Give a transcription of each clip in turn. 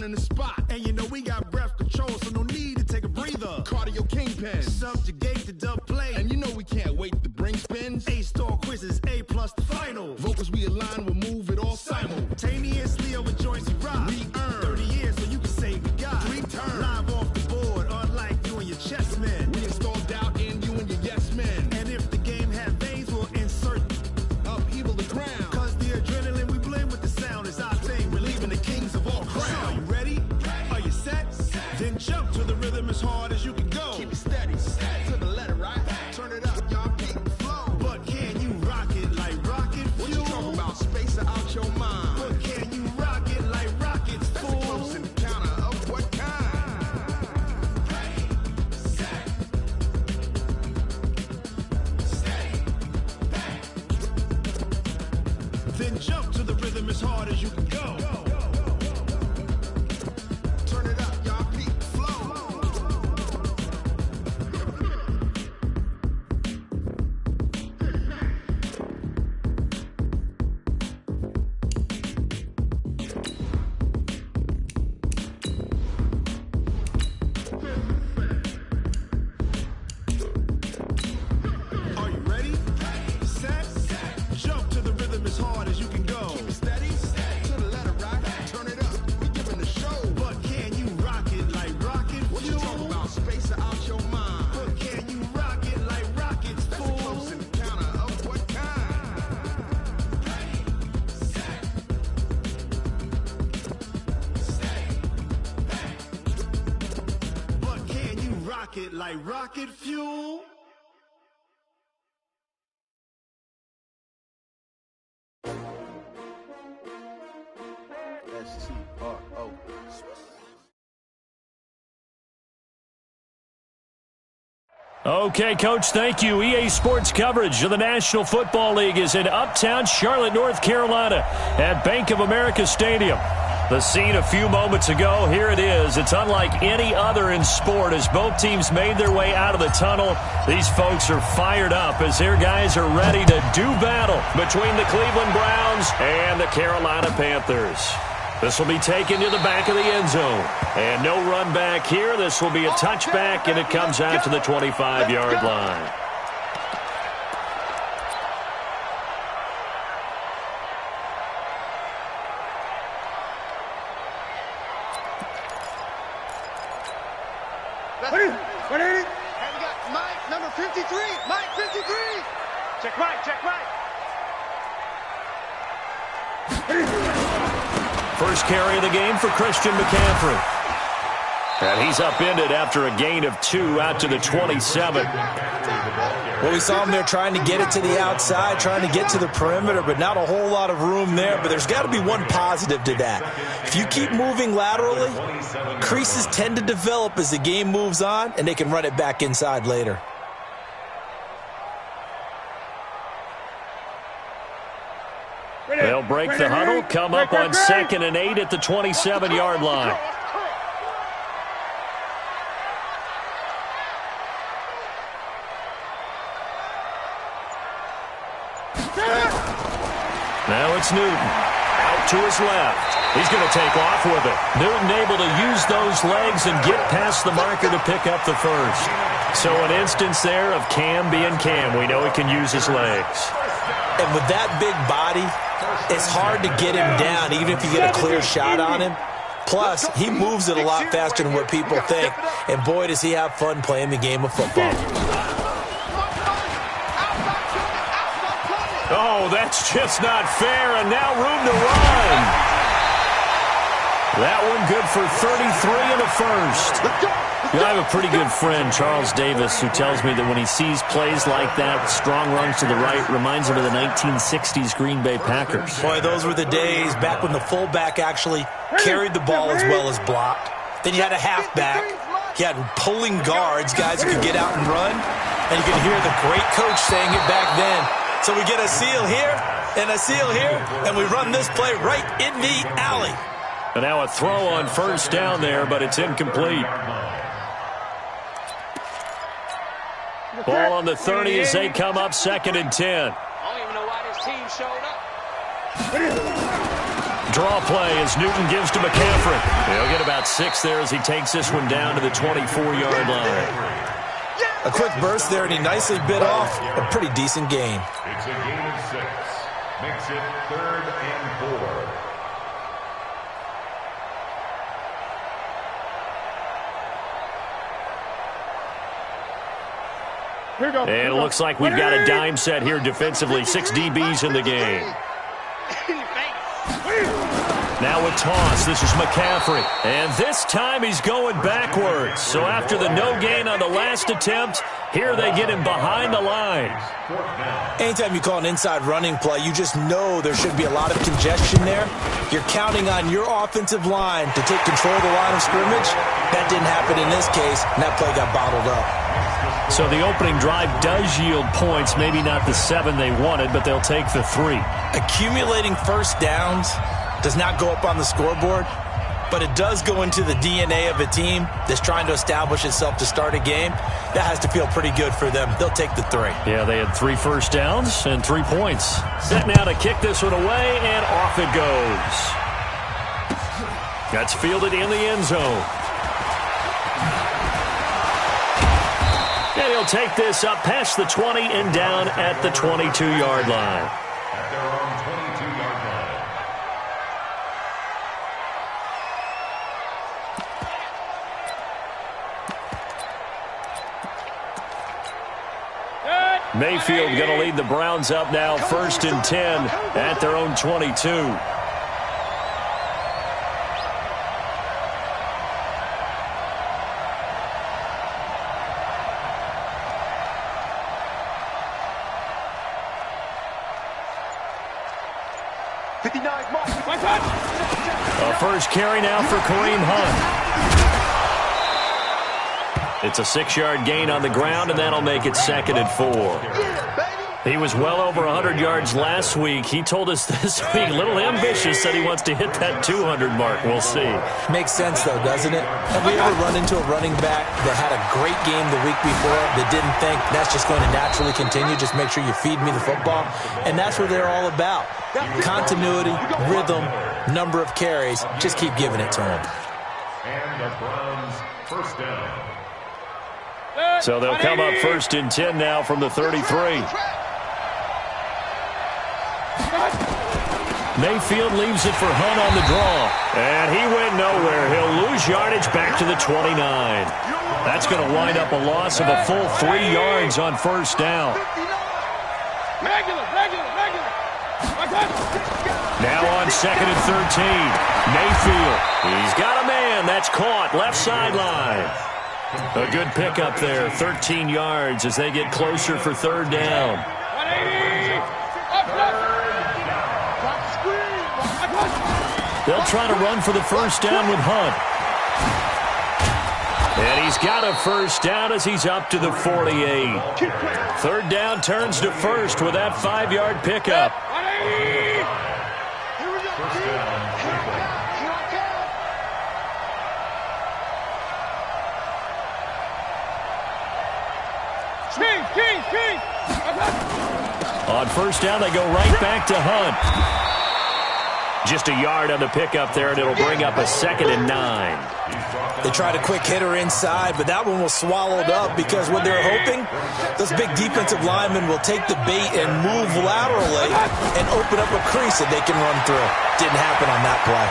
in the spot. And you know we got breath control, so no need to take a breather. Cardio kingpin. Subjugate the dub play. And you know we can't wait to bring spins. A-star quizzes, A+ the final. Vocals we align, we'll move it all simultaneously over joints we rock. We earn 30 years so you can say we got 3 turns. Live off the board, unlike you and your chess men. We install doubt in you and your yes men. And if the game had veins, we'll insert upheaval the crown. Cause the adrenaline we blend with the sound is our thing. We're leaving the kings of all crowns. So are you ready? Are you set? Then jump to the rhythm as hard as you can go. Keep it steady, to the letter, right? Turn it up, y'all, keep it flow. But can you rock it like rocket fuel? What you talking about? Space out your mind. But can you rock it like rockets, fool? That's a close encounter of what kind? Then jump to the rhythm as hard as you can go. Turn it up, y'all, keep it flow. Are you ready? Set? Jump to the rhythm as hard as you can go. Keep it steady, to the letter, right? Turn it up, we giving the show. But can you rock it like rocket What you fuel? talking about? Space out your mind. But can you rock it like rockets, That's a fool? close encounter of what kind? But can you rock it like rocket fuel? STRO. Okay, Coach, thank you. EA Sports coverage of the National Football League is in uptown Charlotte, North Carolina at Bank of America Stadium. The scene a few moments ago, here it is. It's unlike any other in sport as both teams made their way out of the tunnel. These folks are fired up as their guys are ready to do battle between the Cleveland Browns and the Carolina Panthers. This will be taken to the back of the end zone. And no run back here. This will be a touchback, and it comes out to the 25-yard line. What is it? Hey, we got Mike, number 53. Mike, 53. Check Mike, check Mike. First carry of the game for Christian McCaffrey. And he's upended after a gain of 2 out to the 27. Well, we saw him there trying to get it to the outside, trying to get to the perimeter, but not a whole lot of room there. But there's got to be one positive to that. If you keep moving laterally, creases tend to develop as the game moves on, and they can run it back inside later. They'll break the huddle, come up on 2nd and 8 at the 27-yard line. Now it's Newton. Out to his left. He's going to take off with it. Newton able to use those legs and get past the marker to pick up the first. So an instance there of Cam being Cam. We know he can use his legs. And with that big body, it's hard to get him down, even if you get a clear shot on him. Plus, he moves it a lot faster than what people think. And boy, does he have fun playing the game of football. Oh, that's just not fair, and now room to run. That one good for 33 and a first. You know, I have a pretty good friend, Charles Davis, who tells me that when he sees plays like that, strong runs to the right, reminds him of the 1960s Green Bay Packers. Boy, those were the days back when the fullback actually carried the ball as well as blocked. Then you had a halfback. You had pulling guards, guys who could get out and run. And you could hear the great coach saying it back then. So we get a seal here and a seal here, and we run this play right in the alley. And now a throw on first down there, but it's incomplete. Ball on the 30 as they come up 2nd and 10. I don't even know why this team showed up. Draw play as Newton gives to McCaffrey. He'll get about 6 there as he takes this one down to the 24-yard line. A quick burst there, and he nicely bit off a pretty decent gain. It's a gain of 6. Makes it 3rd and 4. And it looks like we've got a dime set here defensively. 6 DBs in the game. Now a toss. This is McCaffrey. And this time he's going backwards. So after the no gain on the last attempt, here they get him behind the line. Anytime you call an inside running play, you just know there should be a lot of congestion there. You're counting on your offensive line to take control of the line of scrimmage. That didn't happen in this case, and that play got bottled up. So the opening drive does yield points, maybe not the 7 they wanted, but they'll take the 3. Accumulating first downs does not go up on the scoreboard, but it does go into the DNA of a team that's trying to establish itself to start a game. That has to feel pretty good for them. They'll take the 3. Yeah, they had 3 first downs and 3 points. Set now to kick this one away, and off it goes. That's fielded in the end zone. And he'll take this up past the 20 and down at the 22-yard line. At their own 22-yard line. Mayfield going to lead the Browns up now, 1st and 10 at their own 22. A first carry now for Kareem Hunt. It's a 6-yard gain on the ground, and that'll make it 2nd and 4. He was well over 100 yards last week. He told us this week, a little ambitious, said he wants to hit that 200 mark. We'll see. Makes sense, though, doesn't it? Have we ever run into a running back that had a great game the week before that didn't think that's just going to naturally continue? Just make sure you feed me the football. And that's what they're all about. Continuity, rhythm, number of carries. Just keep giving it to him. And the Browns first down. So they'll come up 1st and 10 now from the 33. Mayfield leaves it for Hunt on the draw. And he went nowhere. He'll lose yardage back to the 29. That's going to wind up a loss of a full 3 yards on 1st down. Now on 2nd and 13. Mayfield. He's got a man. That's caught. Left sideline. A good pickup there. 13 yards as they get closer for 3rd down. They'll try to run for the 1st down with Hunt. And he's got a 1st down as he's up to the 48. 3rd down turns to 1st with that 5-yard pickup. On 1st down, they go right back to Hunt. Just a yard on the pickup there, and it'll bring up a 2nd and 9. They tried a quick hitter inside, but that one was swallowed up because what they're hoping, those big defensive linemen will take the bait and move laterally and open up a crease that they can run through. Didn't happen on that play.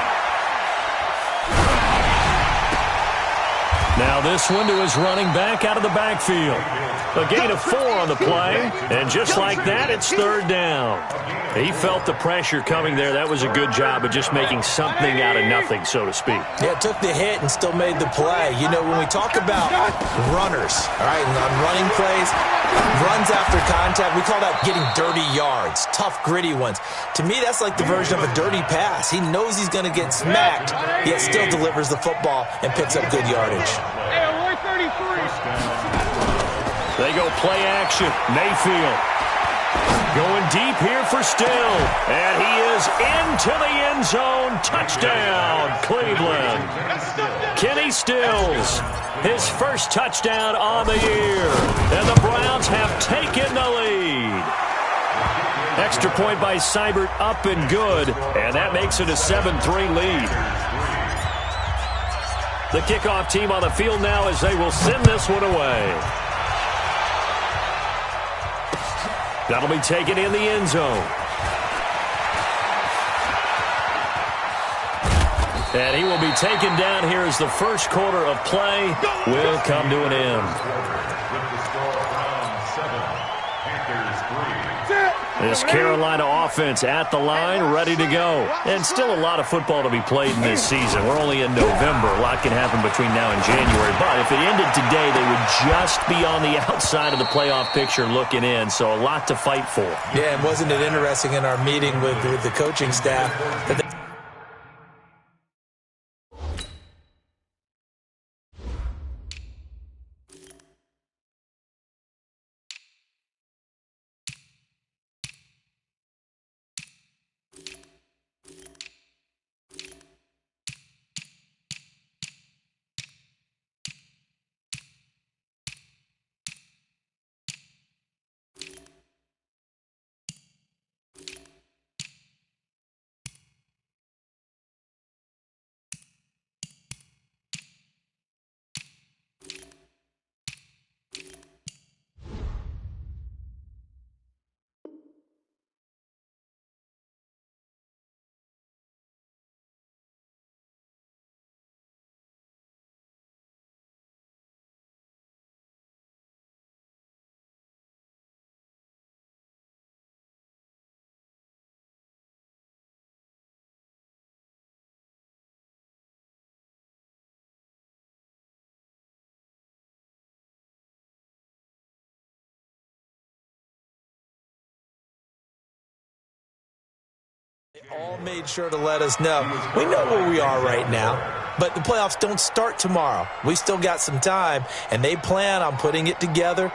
Now this one to his running back out of the backfield. A gain of 4 on the play, and just like that, it's 3rd down. He felt the pressure coming there. That was a good job of just making something out of nothing, so to speak. Yeah, took the hit and still made the play. You know, when we talk about runners, all right, and on running plays, runs after contact, we call that getting dirty yards, tough, gritty ones. To me, that's like the version of a dirty pass. He knows he's going to get smacked, yet still delivers the football and picks up good yardage. They go play action. Mayfield going deep here for Still. And he is into the end zone. Touchdown, Cleveland. Kenny Stills, his first touchdown on the year. And the Browns have taken the lead. Extra point by Seibert, up and good, and that makes it a 7-3 lead. The kickoff team on the field now as they will send this one away. That'll be taken in the end zone. And he will be taken down here as the first quarter of play will come to an end. This Carolina offense at the line, ready to go. And still a lot of football to be played in this season. We're only in November. A lot can happen between now and January. But if it ended today, they would just be on the outside of the playoff picture looking in. So a lot to fight for. Yeah, and wasn't it interesting in our meeting with the coaching staff that they all made sure to let us know. We know where we are right now, but the playoffs don't start tomorrow. We still got some time, and they plan on putting it together,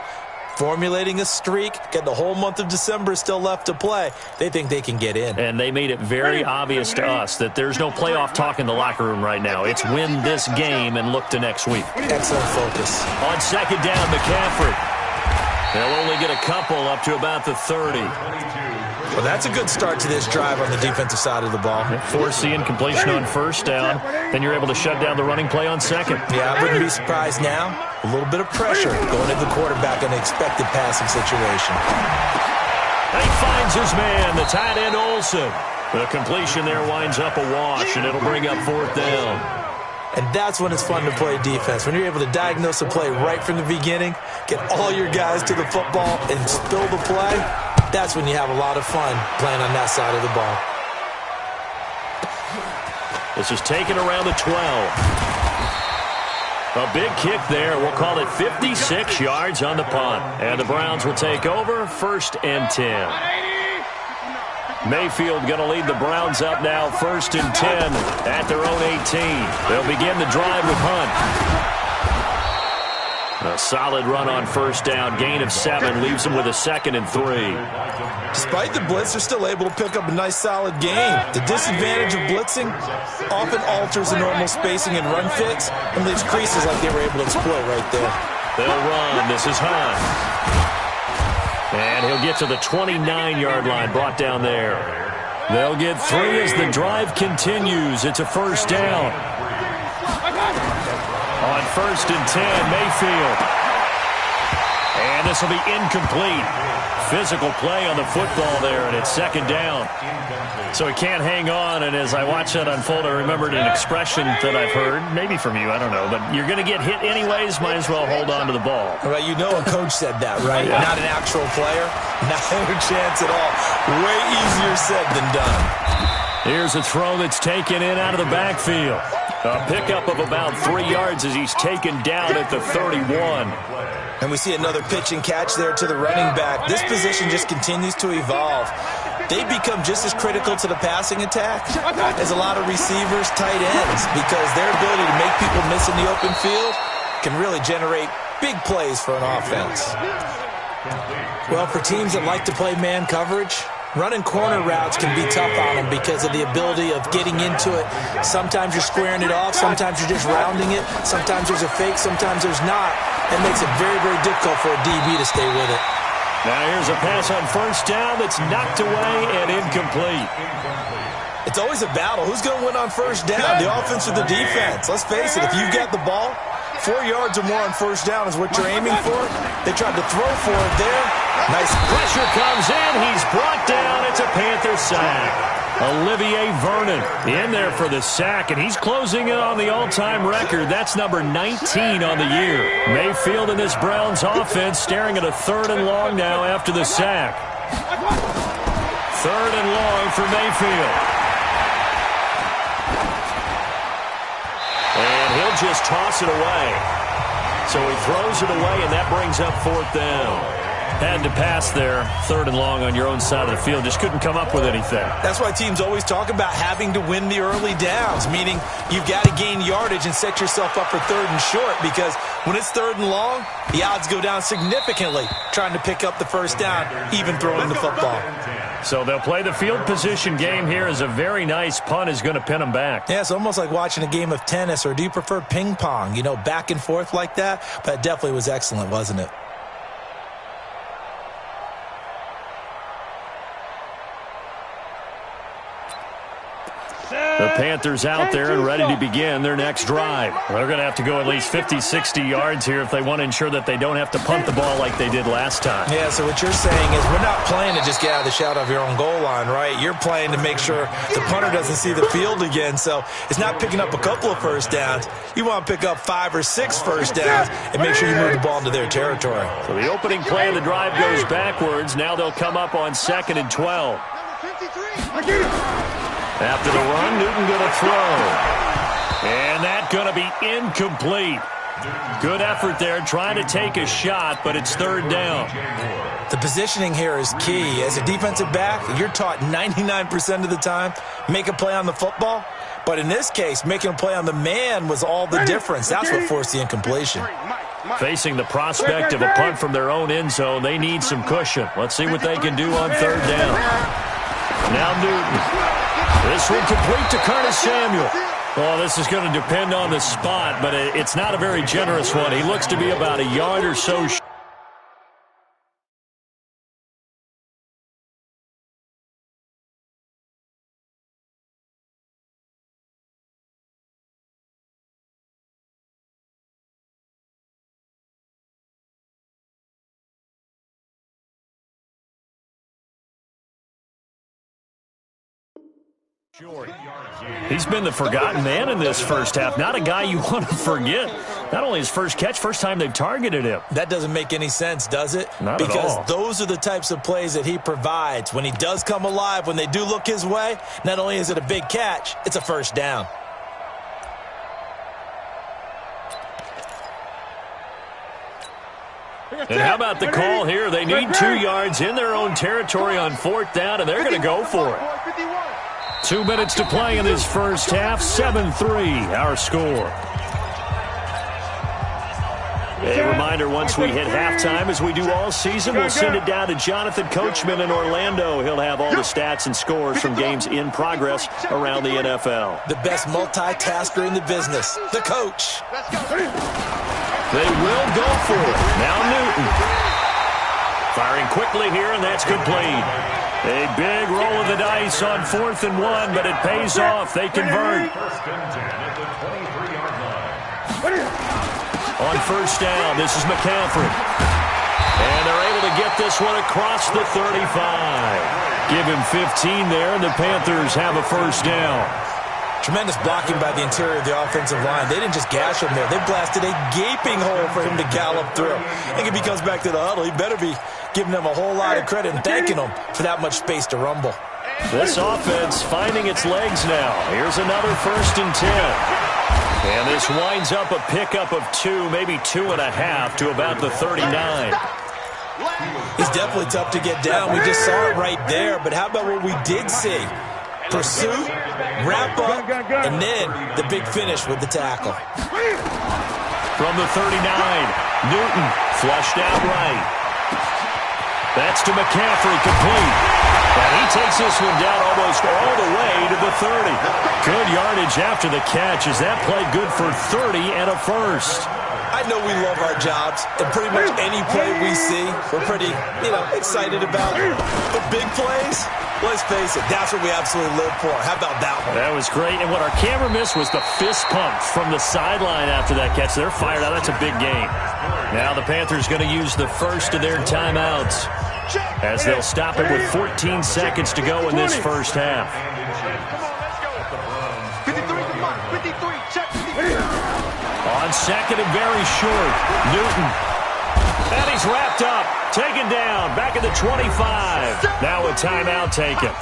formulating a streak, get the whole month of December still left to play. They think they can get in. And they made it very obvious to us that there's no playoff talk in the locker room right now. It's win this game and look to next week. Excellent focus. On second down, McCaffrey. They'll only get a couple up to about the 30. Well, that's a good start to this drive on the defensive side of the ball. Forcing completion on first down. Then you're able to shut down the running play on second. Yeah, I wouldn't be surprised now. A little bit of pressure going into the quarterback in an expected passing situation. And he finds his man, the tight end Olsen. The completion there winds up a wash, and it'll bring up fourth down. And that's when it's fun to play defense. When you're able to diagnose a play right from the beginning, get all your guys to the football, and spill the play, that's when you have a lot of fun playing on that side of the ball. This is taken around the 12. A big kick there. We'll call it 56 yards on the punt. And the Browns will take over, 1st and 10. Mayfield going to lead the Browns up now, 1st and 10 at their own 18. They'll begin the drive with Hunt. A solid run on first down. Gain of 7 leaves them with a 2nd and 3. Despite the blitz, they're still able to pick up a nice solid gain. The disadvantage of blitzing often alters the normal spacing and run fits and leaves creases like they were able to exploit right there. They'll run. This is Hunt. And he'll get to the 29-yard line, brought down there. They'll get 3 as the drive continues. It's a first down. On 1st and 10, Mayfield. And this will be incomplete. Physical play on the football there, and it's 2nd down. So he can't hang on, and as I watched that unfold, I remembered an expression that I've heard, maybe from you, I don't know, but you're going to get hit anyways, might as well hold on to the ball. Right, you know a coach said that, right? Yeah. Not an actual player. Not a chance at all. Way easier said than done. Here's a throw that's taken in out of the backfield. A pickup of about 3 yards as he's taken down at the 31. And we see another pitch and catch there to the running back. This position just continues to evolve. They become just as critical to the passing attack as a lot of receivers, tight ends, because their ability to make people miss in the open field can really generate big plays for an offense. Well, for teams that like to play man coverage, running corner routes can be tough on them because of the ability of getting into it. Sometimes you're squaring it off. Sometimes you're just rounding it. Sometimes there's a fake. Sometimes there's not. It makes it very, very difficult for a DB to stay with it. Now here's a pass on first down that's knocked away and incomplete. It's always a battle. Who's going to win on first down, the offense or the defense? Let's face it, if you've got the ball, 4 yards or more on first down is what you're aiming for. They tried to throw for it there. Nice pressure comes in. He's brought down. It's a Panther sack. Olivier Vernon in there for the sack, and he's closing in on the all-time record. That's number 19 on the year. Mayfield and this Browns offense staring at a 3rd and long now after the sack. 3rd and long for Mayfield. And he'll just toss it away. So he throws it away, and that brings up 4th down. Had to pass there, 3rd and long on your own side of the field. Just couldn't come up with anything. That's why teams always talk about having to win the early downs, meaning you've got to gain yardage and set yourself up for 3rd and short, because when it's 3rd and long, the odds go down significantly trying to pick up the first down, even throwing the football. So they'll play the field position game here as a very nice punt is going to pin them back. Yeah, it's almost like watching a game of tennis, or do you prefer ping pong? You know, back and forth like that? But it definitely was excellent, wasn't it? The Panthers out there and ready to begin their next drive. They're going to have to go at least 50, 60 yards here if they want to ensure that they don't have to punt the ball like they did last time. Yeah, so what you're saying is we're not playing to just get out of the shadow of your own goal line, right? You're playing to make sure the punter doesn't see the field again. So it's not picking up a couple of first downs. You want to pick up 5 or 6 first downs and make sure you move the ball into their territory. So the opening play of the drive goes backwards. Now they'll come up on 2nd and 12. After the run, Newton going to throw. And that going to be incomplete. Good effort there, trying to take a shot, but it's 3rd down. The positioning here is key. As a defensive back, you're taught 99% of the time, make a play on the football. But in this case, making a play on the man was all the difference. That's what forced the incompletion. Facing the prospect of a punt from their own end zone, they need some cushion. Let's see what they can do on 3rd down. Now Newton. This one complete to Curtis Samuel. Well, this is going to depend on the spot, but it's not a very generous one. He looks to be about a yard or so short. He's been the forgotten man in this first half. Not a guy you want to forget. Not only his first catch, first time they've targeted him. That doesn't make any sense, does it? Not at all. Because those are the types of plays that he provides. When he does come alive, when they do look his way, not only is it a big catch, it's a first down. And how about the call here? They need 2 yards in their own territory on 4th down, and they're going to go for it. 2 minutes to play in this first half. 7-3, our score. A reminder, once we hit halftime, as we do all season, we'll send it down to Jonathan Coachman in Orlando. He'll have all the stats and scores from games in progress around the NFL. The best multitasker in the business, the coach. They will go for it. Now Newton. Firing quickly here, and that's complete. A big roll of the dice on 4th and 1, but it pays off. They convert. On first down, this is McCaffrey. And they're able to get this one across the 35. Give him 15 there, and the Panthers have a first down. Tremendous blocking by the interior of the offensive line. They didn't just gash him there. They blasted a gaping hole for him to gallop through. I think if he comes back to the huddle, he better be giving them a whole lot of credit and thanking them for that much space to rumble. This offense finding its legs now. Here's another 1st and 10. And this winds up a pickup of 2, maybe 2.5 to about the 39. He's definitely tough to get down. We just saw it right there. But how about what we did see? Pursuit, wrap up, and then the big finish with the tackle. From the 39, Newton flushed out right. That's to McCaffrey, complete. And he takes this one down almost all the way to the 30. Good yardage after the catch. Is that play good for 30 and a first? I I know we love our jobs, and pretty much any play we see, we're pretty, excited about. But big plays, let's face it, that's what we absolutely live for. How about that one? That was great, and what our camera missed was the fist pump from the sideline after that catch. They're fired out. That's a big game. Now the Panthers going to use the first of their timeouts as they'll stop it with 14 seconds to go in this first half. Come on, let's go. 53 to mark. 53. Check 53. On second and very short, Newton. And he's wrapped up. Taken down. Back at the 25. Now a timeout taken.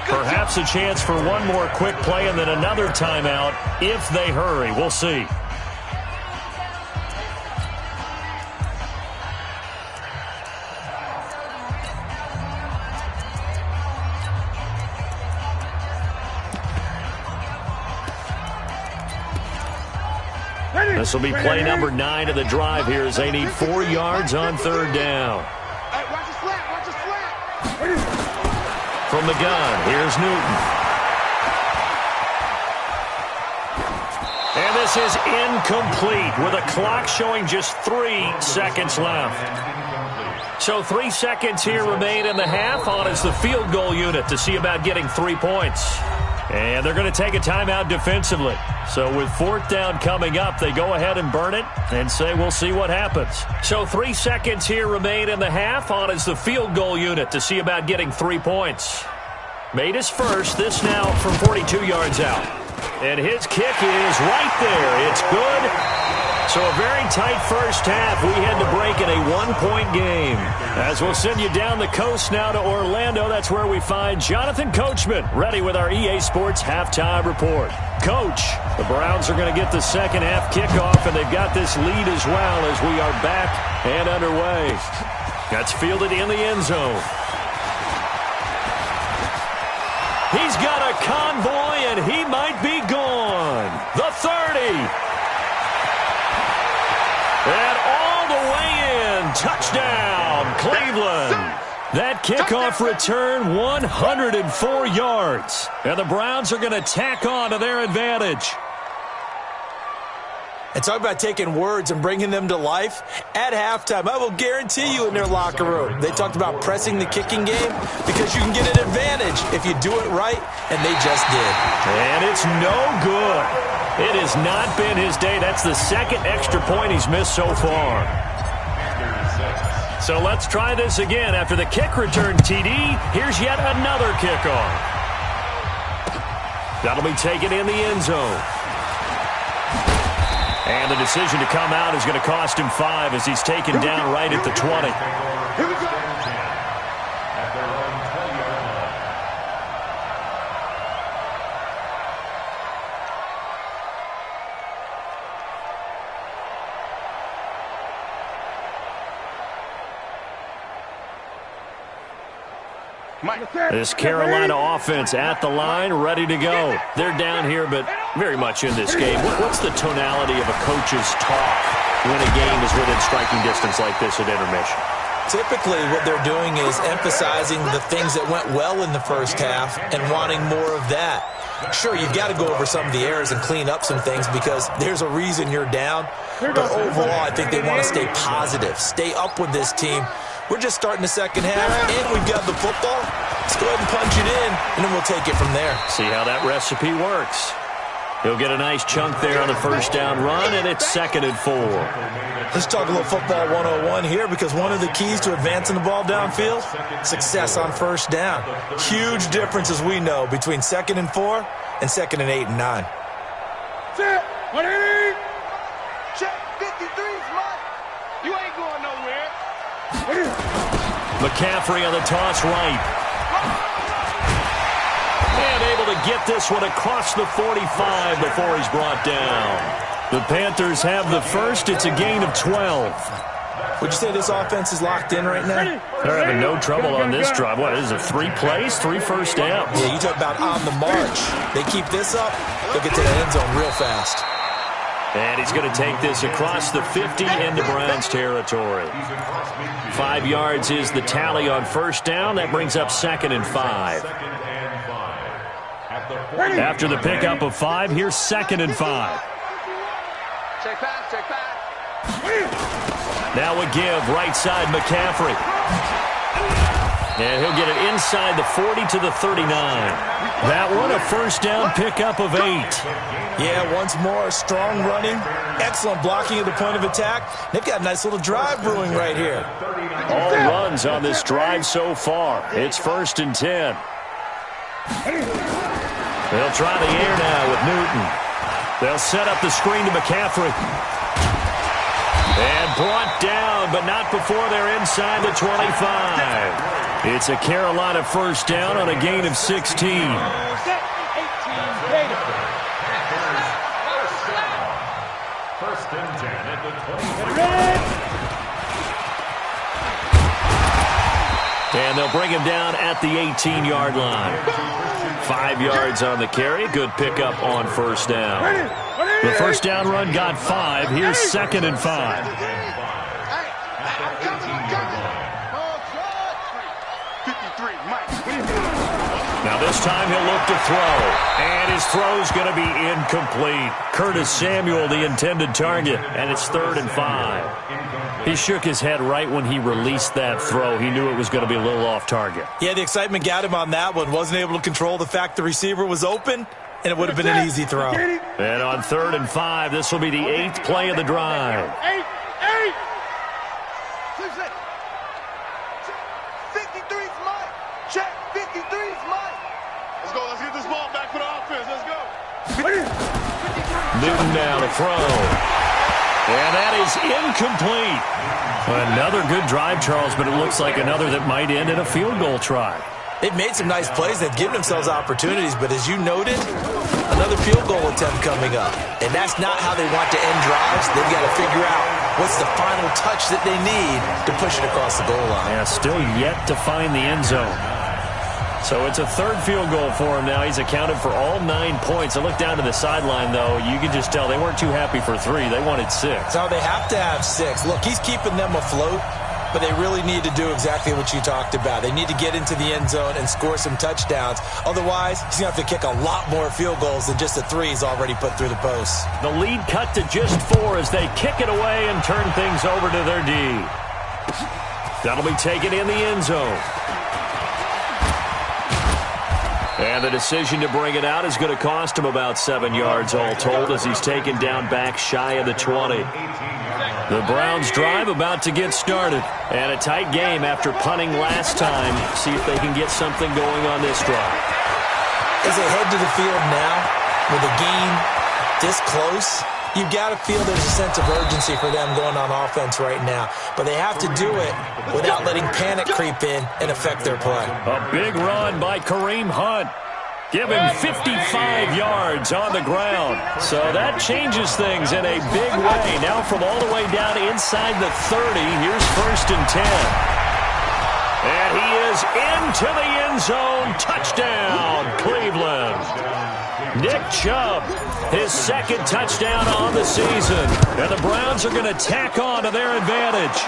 Perhaps a chance for one more quick play and then another timeout if they hurry. We'll see. This will be play number 9 of the drive here as they need 4 yards on third down. Hey, watch the slant. Watch the slant. From the gun, here's Newton. And this is incomplete with a clock showing just 3 seconds left. So 3 seconds here remain in the half. On is the field goal unit to see about getting 3 points. And they're going to take a timeout defensively. So with fourth down coming up, they go ahead and burn it and say we'll see what happens. So 3 seconds here remain in the half. On is the field goal unit to see about getting 3 points. Made his first. This now from 42 yards out. And his kick is right there. It's good. So a very tight first half. We had to break in a 1-point game. As we'll send you down the coast now to Orlando, that's where we find Jonathan Coachman ready with our EA Sports halftime report. Coach, the Browns are going to get the second half kickoff, and they've got this lead as well as we are back and underway. That's fielded in the end zone. He's got a convoy, and he might be gone. The 30. And all the way in. Touchdown, Cleveland. That kickoff return, 104 yards. And the Browns are going to tack on to their advantage. And talk about taking words and bringing them to life. At halftime, I will guarantee you in their locker room, they talked about pressing the kicking game because you can get an advantage if you do it right, and they just did. And it's no good. It has not been his day. That's the second extra point he's missed so far. So let's try this again. After the kick return TD, here's yet another kickoff. That'll be taken in the end zone. And the decision to come out is going to cost him 5 as he's taken down right at the 20. Here we go. This Carolina offense at the line, ready to go. They're down here, but very much in this game. What's the tonality of a coach's talk when a game is within striking distance like this at intermission? Typically, what they're doing is emphasizing the things that went well in the first half and wanting more of that. Sure, you've got to go over some of the errors and clean up some things because there's a reason you're down. But overall, I think they want to stay positive, stay up with this team. We're just starting the second half, and we've got the football. Let's go ahead and punch it in, and then we'll take it from there. See how that recipe works. He'll get a nice chunk there on the first down run, and it's 2nd and 4. Let's talk a little football 101 here because one of the keys to advancing the ball downfield, success on first down. Huge difference, as we know, between 2nd and 4 and 2nd and 8 and 9. Set. 180. Check. 53's mine. You ain't going nowhere. McCaffrey on the toss right. And able to get this one across the 45 before he's brought down. The Panthers have the first. It's a gain of 12. Would you say this offense is locked in right now? They're having no trouble on this drive. What is it, 3 plays, 3 first downs? Yeah, you talk about on the march. They keep this up, they'll get to the end zone real fast. And he's going to take this across the 50 into Browns territory. 5 yards is the tally on first down. That brings up 2nd and 5. After the pickup of 5, here's 2nd and 5. Check back, check back. Now a give, right side McCaffrey. And he'll get it inside the 40 to the 39. That one a first down pickup of 8. Yeah, once more, strong running, excellent blocking at the point of attack. They've got a nice little drive brewing right here. All runs on this drive so far. It's 1st and 10. They'll try the air now with Newton. They'll set up the screen to McCaffrey. And brought down, but not before they're inside the 25. It's a Carolina first down on a gain of 16. First and 10 at the 20. And they'll bring him down at the 18-yard line. 5 yards on the carry. Good pickup on first down. The first down run got 5. Here's 2nd and 5. Now this time he'll look to throw. And his throw's going to be incomplete. Curtis Samuel, the intended target. And it's 3rd and 5. He shook his head right when he released that throw. He knew it was going to be a little off target. Yeah, the excitement got him on that one. Wasn't able to control the fact the receiver was open, and it would have been an easy throw. And on 3rd and 5, this will be the 8th play of the drive. 53's mine. Check. 53's mine. Let's go. Let's get this ball back for the offense. Let's go. Newton now to throw. And that is incomplete. Another good drive, Charles, but it looks like another that might end in a field goal try. They've made some nice plays. They've given themselves opportunities, but as you noted, another field goal attempt coming up. And that's not how they want to end drives. They've got to figure out what's the final touch that they need to push it across the goal line. Yeah, still yet to find the end zone. So it's a 3rd field goal for him now. He's accounted for all 9 points. I look down to the sideline, though. You can just tell they weren't too happy for 3. They wanted 6. No, they have to have 6. Look, he's keeping them afloat, but they really need to do exactly what you talked about. They need to get into the end zone and score some touchdowns. Otherwise, he's going to have to kick a lot more field goals than just the 3 he's already put through the posts. The lead cut to just 4 as they kick it away and turn things over to their D. That'll be taken in the end zone. And the decision to bring it out is going to cost him about 7 yards all told as he's taken down back shy of the 20. The Browns drive about to get started. And a tight game after punting last time. See if they can get something going on this drive. As they head to the field now, with a game this close, you've got to feel there's a sense of urgency for them going on offense right now. But they have to do it without letting panic creep in and affect their play. A big run by Kareem Hunt. Give him 55 yards on the ground. So that changes things in a big way. Now from all the way down inside the 30, here's 1st and 10. And he is into the end zone. Touchdown, Cleveland. Nick Chubb, his 2nd touchdown on the season. And the Browns are going to tack on to their advantage.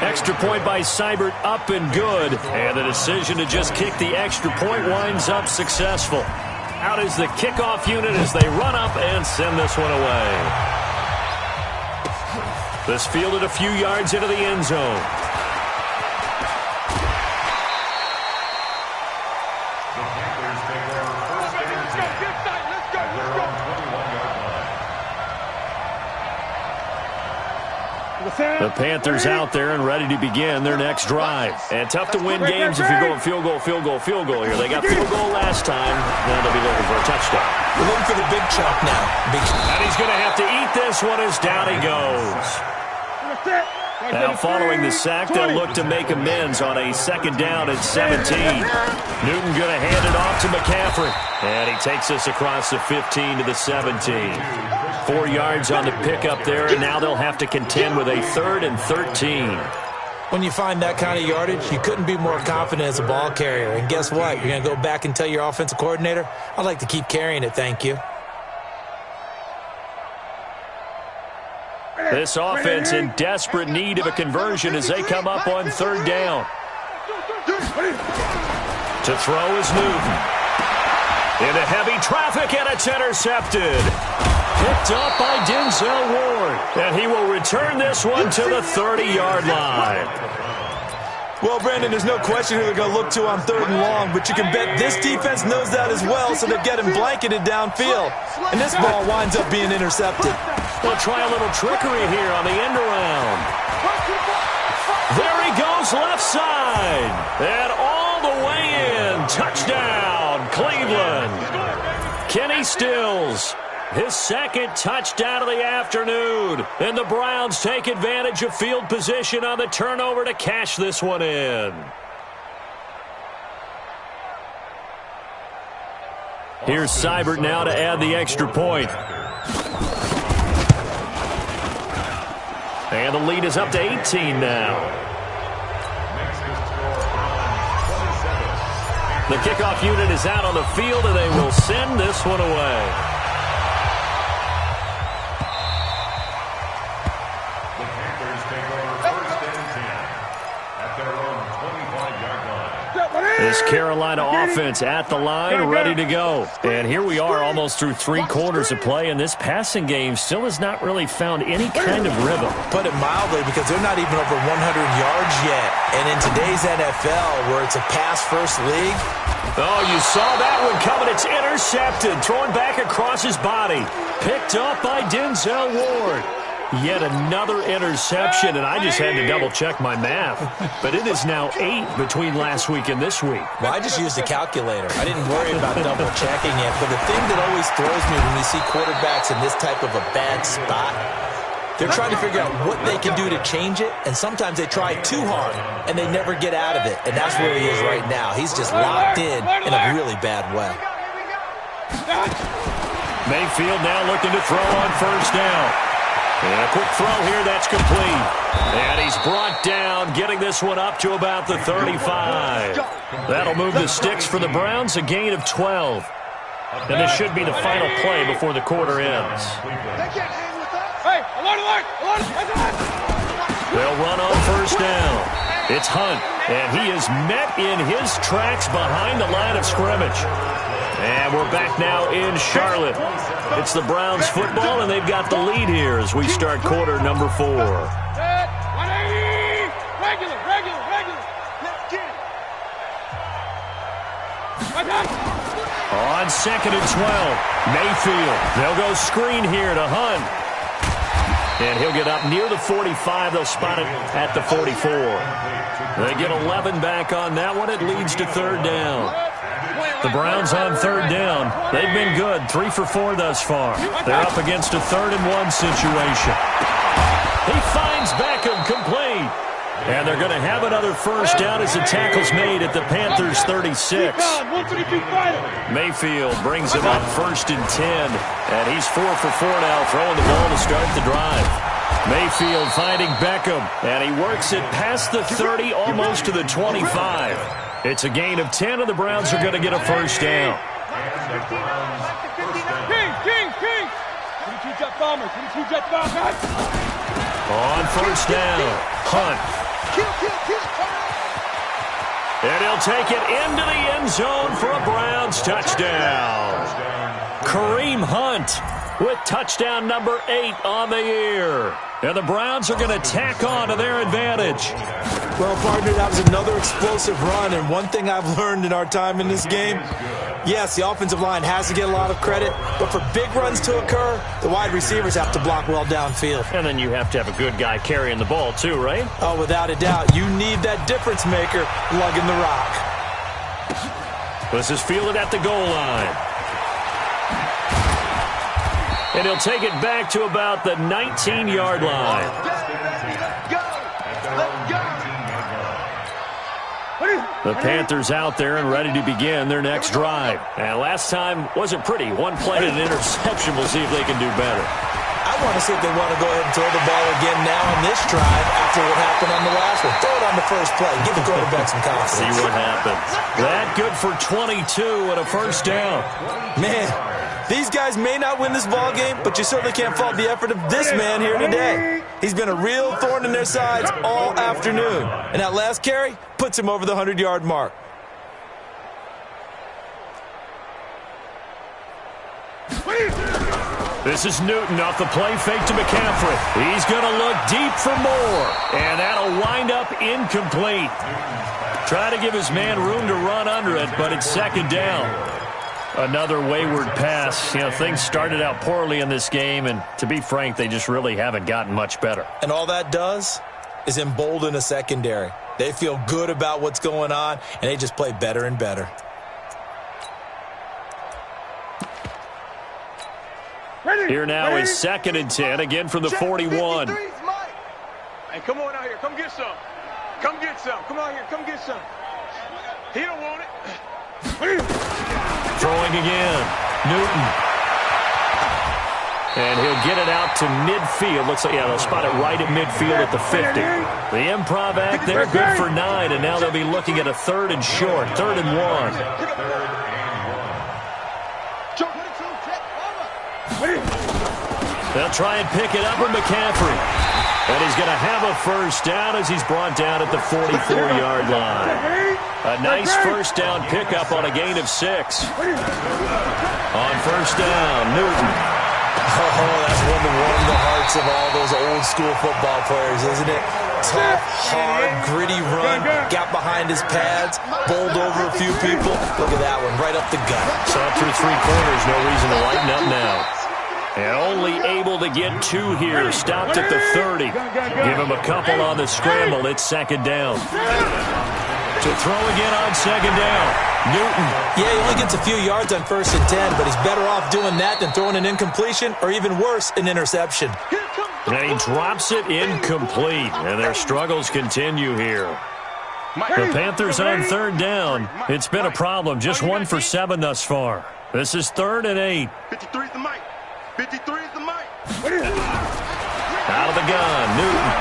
Extra point by Seibert up and good. And the decision to just kick the extra point winds up successful. Out is the kickoff unit as they run up and send this one away. This fielded a few yards into the end zone. The Panthers out there and ready to begin their next drive. And tough to win games if you're going field goal, field goal, field goal here. They got field goal last time. Now they'll be looking for a touchdown. We're looking for the big chunk now. And he's going to have to eat this one as down he goes. Now following the sack, they'll look to make amends on a 2nd down at 17. Newton going to hand it off to McCaffrey. And he takes us across the 15 to the 17. 4 yards on the pickup there, and now they'll have to contend with a 3rd and 13. When you find that kind of yardage, you couldn't be more confident as a ball carrier. And guess what? You're going to go back and tell your offensive coordinator, I'd like to keep carrying it, thank you. This offense in desperate need of a conversion as they come up on 3rd down. To throw is Newton. Into heavy traffic, and it's intercepted. Picked up by Denzel Ward. And he will return this one to the 30-yard line. Well, Brandon, there's no question who they're going to look to on 3rd and long, but you can bet this defense knows that as well, so they've got him blanketed downfield. And this ball winds up being intercepted. They'll try a little trickery here on the end around. There he goes left side. And all the way in. Touchdown, Cleveland. Kenny Stills. His 2nd touchdown of the afternoon. And the Browns take advantage of field position on the turnover to cash this one in. Here's Seibert now to add the extra point. And the lead is up to 18 now. The kickoff unit is out on the field, and they will send this one away. This Carolina offense at the line, ready to go. And here we are almost through 3 quarters of play, and this passing game still has not really found any kind of rhythm. Put it mildly, because they're not even over 100 yards yet. And in today's NFL, where it's a pass-first league. Oh, you saw that one coming. It's intercepted, thrown back across his body. Picked up by Denzel Ward. Yet another interception, and I just had to double-check my math. But it is now 8 between last week and this week. Well, I just used a calculator. I didn't worry about double-checking it. But the thing that always throws me when you see quarterbacks in this type of a bad spot, they're trying to figure out what they can do to change it, and sometimes they try too hard, and they never get out of it. And that's where he is right now. He's just locked in a really bad way. Mayfield now looking to throw on 1st down. And a quick throw here, that's complete. And he's brought down, getting this one up to about the 35. That'll move the sticks for the Browns, a gain of 12. And this should be the final play before the quarter ends. They'll run on 1st down. It's Hunt, and he is met in his tracks behind the line of scrimmage. And we're back now in Charlotte. It's the Browns football, and they've got the lead here as we start quarter number 4. Regular. On 2nd and 12, Mayfield. They'll go screen here to Hunt. And he'll get up near the 45. They'll spot it at the 44. They get 11 back on that one. It leads to 3rd down. The Browns on 3rd down. They've been good, 3 for 4 thus far. They're up against a 3rd and 1 situation. He finds Beckham complete. And they're going to have another 1st down as the tackle's made at the Panthers' 36. Mayfield brings him up 1st and 10. And he's 4 for 4 now, throwing the ball to start the drive. Mayfield finding Beckham. And he works it past the 30, almost to the 25. It's a gain of 10, and the Browns are going to get a 1st down. On 1st down, Hunt. And he'll take it into the end zone for a Browns touchdown. Kareem Hunt with touchdown number 8 on the year. And the Browns are going to tack on to their advantage. Well, partner, that was another explosive run, and one thing I've learned in our time in this game, yes, the offensive line has to get a lot of credit, but for big runs to occur, the wide receivers have to block well downfield. And then you have to have a good guy carrying the ball too, right? Oh, without a doubt. You need that difference maker lugging the rock. This is fielded at the goal line. And he'll take it back to about the 19-yard line. The Panthers out there and ready to begin their next drive. And last time wasn't pretty. One play and an interception. We'll see if they can do better. I want to see if they want to go ahead and throw the ball again now on this drive after what happened on the last one. Throw it on the first play. Give the quarterback some confidence. See what happens. That good for 22 and a 1st down. Man, these guys may not win this ball game, but you certainly can't fault the effort of this man here today. He's been a real thorn in their sides all afternoon. And that last carry puts him over the 100-yard mark. This is Newton off the play fake to McCaffrey. He's going to look deep for more, and that'll wind up incomplete. Try to give his man room to run under it, but it's second down. Another wayward pass. You know, things started out poorly in this game, and to be frank, they just really haven't gotten much better. And all that does is embolden a secondary. They feel good about what's going on, and they just play better and better. Here now is 2nd and 10, again from the 41. Hey, come on out here. Come get some. Come get some. Come out here. Come get some. He don't want it. Throwing again. Newton. And he'll get it out to midfield. Looks like, yeah, they'll spot it right at midfield at the 50. The improv act there, good for 9, and now they'll be looking at a 3rd and short, 3rd and 1. They'll try and pick it up with McCaffrey. And he's going to have a first down as he's brought down at the 44-yard line. A nice first down pickup on a gain of 6. On first down, Newton. Oh, that's one to warm the hearts of all those old school football players, isn't it? Tough, hard, gritty run, got behind his pads, bowled over a few people. Look at that one, right up the gut. Saw it through 3 quarters, no reason to lighten up now. And only able to get 2 here, stopped at the 30. Give him a couple on the scramble, it's 2nd down. To throw again on 2nd down. Newton. Yeah, he only gets a few yards on 1st and 10, but he's better off doing that than throwing an incompletion or even worse, an interception. And he drops it incomplete, and their struggles continue here. The Panthers on 3rd down. It's been a problem, just 1 for 7 thus far. This is 3rd and 8. 53 is the mic. 53 is the mic. Out of the gun, Newton.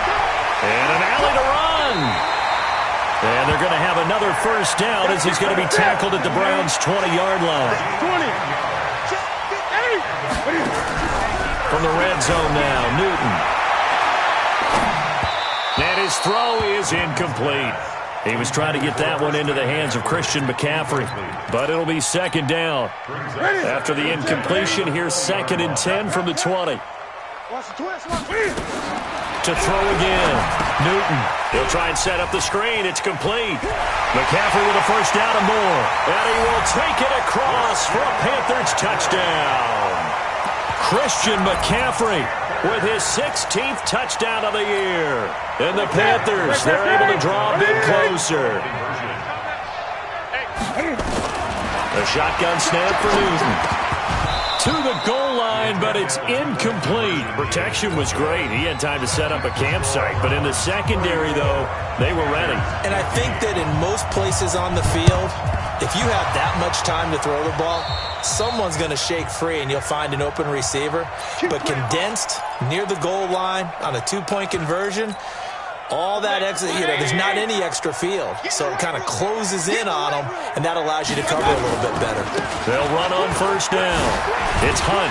And an alley to run. And they're going to have another first down as he's going to be tackled at the Browns' 20-yard line. 20. From the red zone now, Newton. And his throw is incomplete. He was trying to get that one into the hands of Christian McCaffrey, but it'll be 2nd down. After the incompletion, here's 2nd and 10 from the 20. To throw again, Newton. He'll try and set up the screen. It's complete. McCaffrey with a first down and more. And he will take it across for a Panthers touchdown. Christian McCaffrey with his 16th touchdown of the year. And the Panthers, they're able to draw a bit closer. A shotgun snap for Newton. To the goal line, but it's incomplete. Protection was great. He had time to set up a campsite, but in the secondary, though, they were ready. And I think that in most places on the field, if you have that much time to throw the ball, someone's going to shake free and you'll find an open receiver. But condensed near the goal line on a 2-point conversion, all that extra, there's not any extra field. So it kind of closes in on them, and that allows you to cover a little bit better. They'll run on first down. It's Hunt.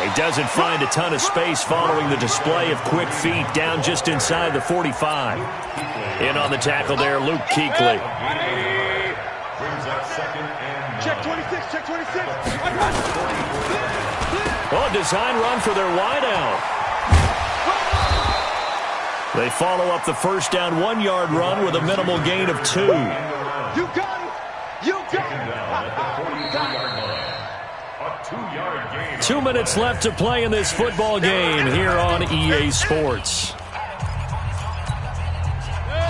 He doesn't find a ton of space following the display of quick feet down just inside the 45. In on the tackle there, Luke Kuechly. Check 26, check 26. Oh, design run for their wideout. They follow up the first down 1-yard run with a minimal gain of 2. You got it. You got it. 2 minutes left to play in this football game here on EA Sports.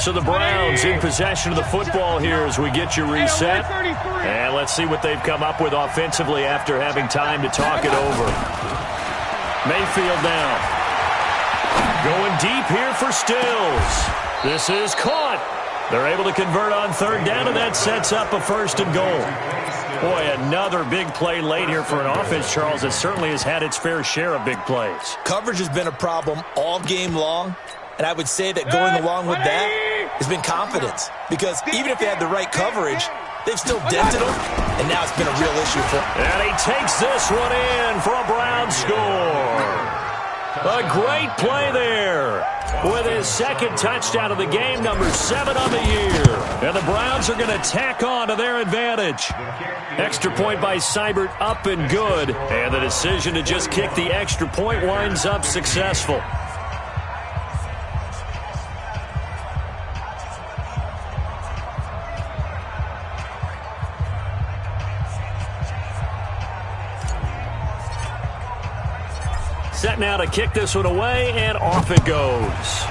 So the Browns in possession of the football here as we get you reset. And let's see what they've come up with offensively after having time to talk it over. Mayfield now. Going deep here for Stills. This is caught. They're able to convert on 3rd down, and that sets up a 1st and goal. Boy, another big play late here for an offense, Charles, that certainly has had its fair share of big plays. Coverage has been a problem all game long, and I would say that going along with that has been confidence. Because even if they had the right coverage, they've still dented them, and now it's been a real issue for them. And he takes this one in for a Brown score. A great play there with his second touchdown of the game, number 7 on the year. And the Browns are going to tack on to their advantage. Extra point by Seibert, up and good. And the decision to just kick the extra point winds up successful. Set now to kick this one away, and off it goes.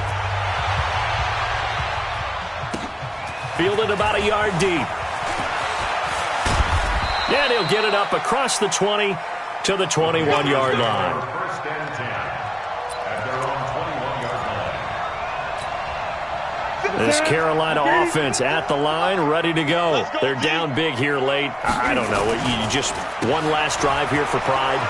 Fielded about a yard deep. And he'll get it up across the 20 to the 21-yard line. First and 10 at their own 21-yard line. This Carolina offense at the line, ready to go. They're down big here late. I don't know. You just one last drive here for pride.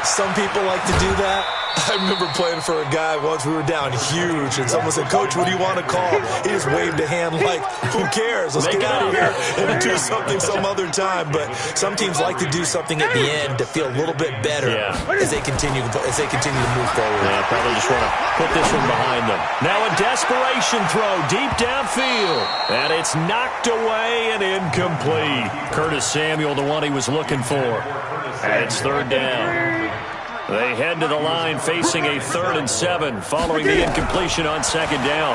Some people like to do that. I remember playing for a guy once. We were down huge, and someone said, "Coach, what do you want to call?" He just waved a hand like, "Who cares? Let's get out of here and do something some other time." But some teams like to do something at the end to feel a little bit better as they continue to move forward. Yeah, probably just want to put this one behind them. Now a desperation throw deep downfield, and it's knocked away and incomplete. Curtis Samuel, the one he was looking for. And it's third down. They head to the line facing a 3rd and 7 following the incompletion on second down.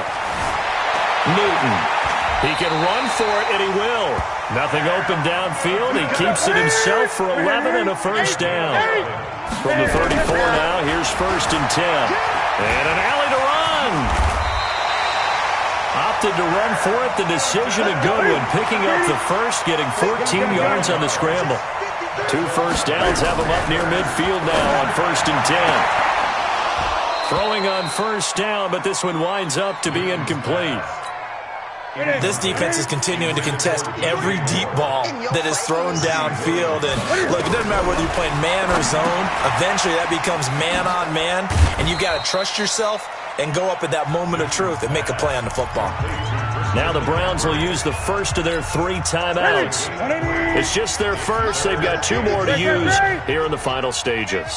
Newton. He can run for it, and he will. Nothing open downfield. He keeps it himself for 11 and a first down. From the 34 now, here's 1st and 10. And an alley to run. Opted to run for it. The decision a good one. Picking up the first, getting 14 yards on the scramble. 2 first downs have him up near midfield now on 1st and 10. Throwing on first down, but this one winds up to be incomplete. This defense is continuing to contest every deep ball that is thrown downfield. And look, it doesn't matter whether you're playing man or zone. Eventually that becomes man on man, and you've got to trust yourself and go up at that moment of truth and make a play on the football. Now the Browns will use the first of their 3 timeouts. It's just their first. They've got 2 more to use here in the final stages.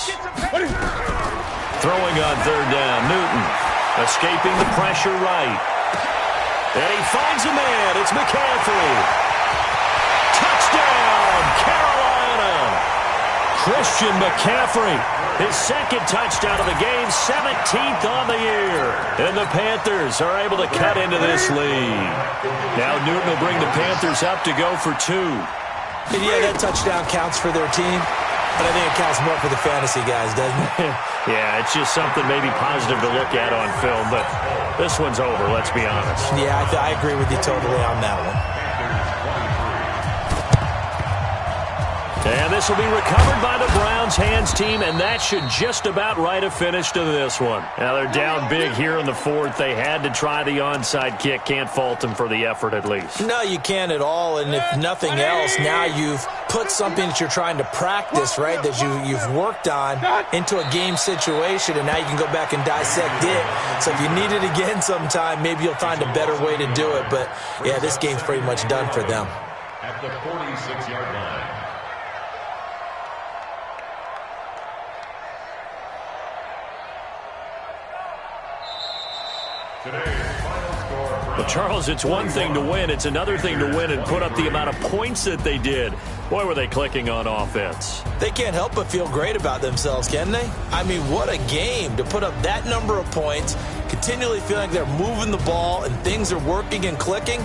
Throwing on third down, Newton escaping the pressure right. And he finds a man. It's McCaffrey. Touchdown, Carolina. Christian McCaffrey. His second touchdown of the game, 17th on the year. And the Panthers are able to cut into this lead. Now Newton will bring the Panthers up to go for 2. And yeah, that touchdown counts for their team, but I think it counts more for the fantasy guys, doesn't it? Yeah, it's just something maybe positive to look at on film, but this one's over, let's be honest. Yeah, I agree with you totally on that one. And this will be recovered by the Browns hands team, and that should just about write a finish to this one. Now they're down big here in the 4th. They had to try the onside kick. Can't fault them for the effort at least. No, you can't at all, and if nothing else, now you've put something that you're trying to practice, right, that you've worked on into a game situation, and now you can go back and dissect it. So if you need it again sometime, maybe you'll find a better way to do it. But, yeah, this game's pretty much done for them. At the 46-yard line. Well, Charles, it's one thing to win. It's another thing to win and put up the amount of points that they did. Boy, were they clicking on offense. They can't help but feel great about themselves, can they? I mean, what a game to put up that number of points, continually feeling like they're moving the ball and things are working and clicking.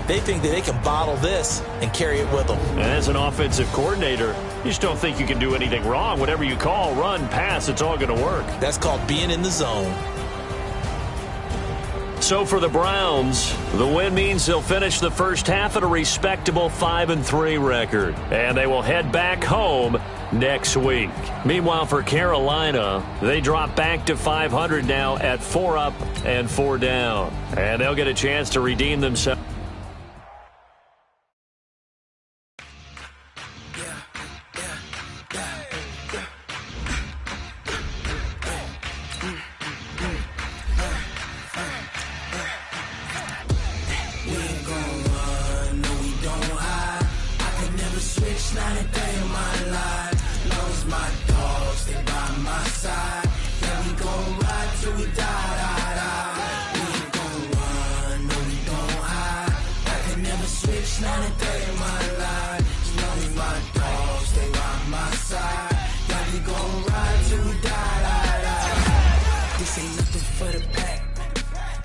They think that they can bottle this and carry it with them. And as an offensive coordinator, you just don't think you can do anything wrong. Whatever you call, run, pass, it's all going to work. That's called being in the zone. So for the Browns, the win means they'll finish the first half at a respectable 5-3 record. And they will head back home next week. Meanwhile, for Carolina, they drop back to 500 now at 4 up and 4 down. And they'll get a chance to redeem themselves. Not a day in my life. Lost my dogs, they by my side. Yeah, we gon' gon' ride till we die. We ain't gon' run, no we don't hide. I can never switch, not a day in my life. As long as my dogs stay by my side. Yeah, we gon' ride till we die. This ain't nothing for the pack.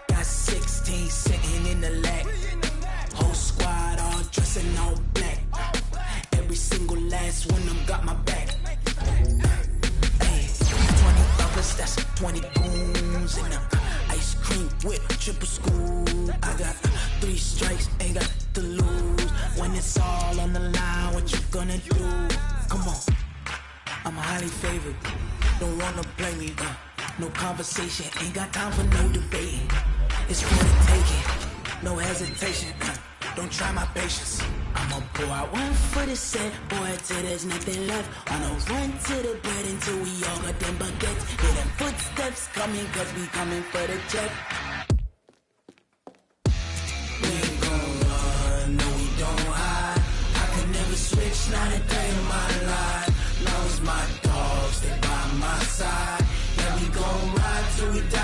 Got 16 sitting in the lap. Whole squad all dressing all black. Every single last one of them got my back. Hey, 20 buckets, that's 20 goons. And ice cream whip, triple scoop. I got 3 strikes, ain't got to lose. When it's all on the line, what you gonna do? Come on, I'm highly favored. Don't wanna play me, no conversation, ain't got time for no debating. It's for the taking, no hesitation. Don't try my patience. I'ma pour out one for the set, boy, till there's nothing left. On a run to the bread until we all got them baguettes. Hear them footsteps coming, cause we coming for the check. We ain't gon' run, no we don't hide. I can never switch, not a day in my life. Long as my dogs stay by my side. Yeah, we gon' ride till we die.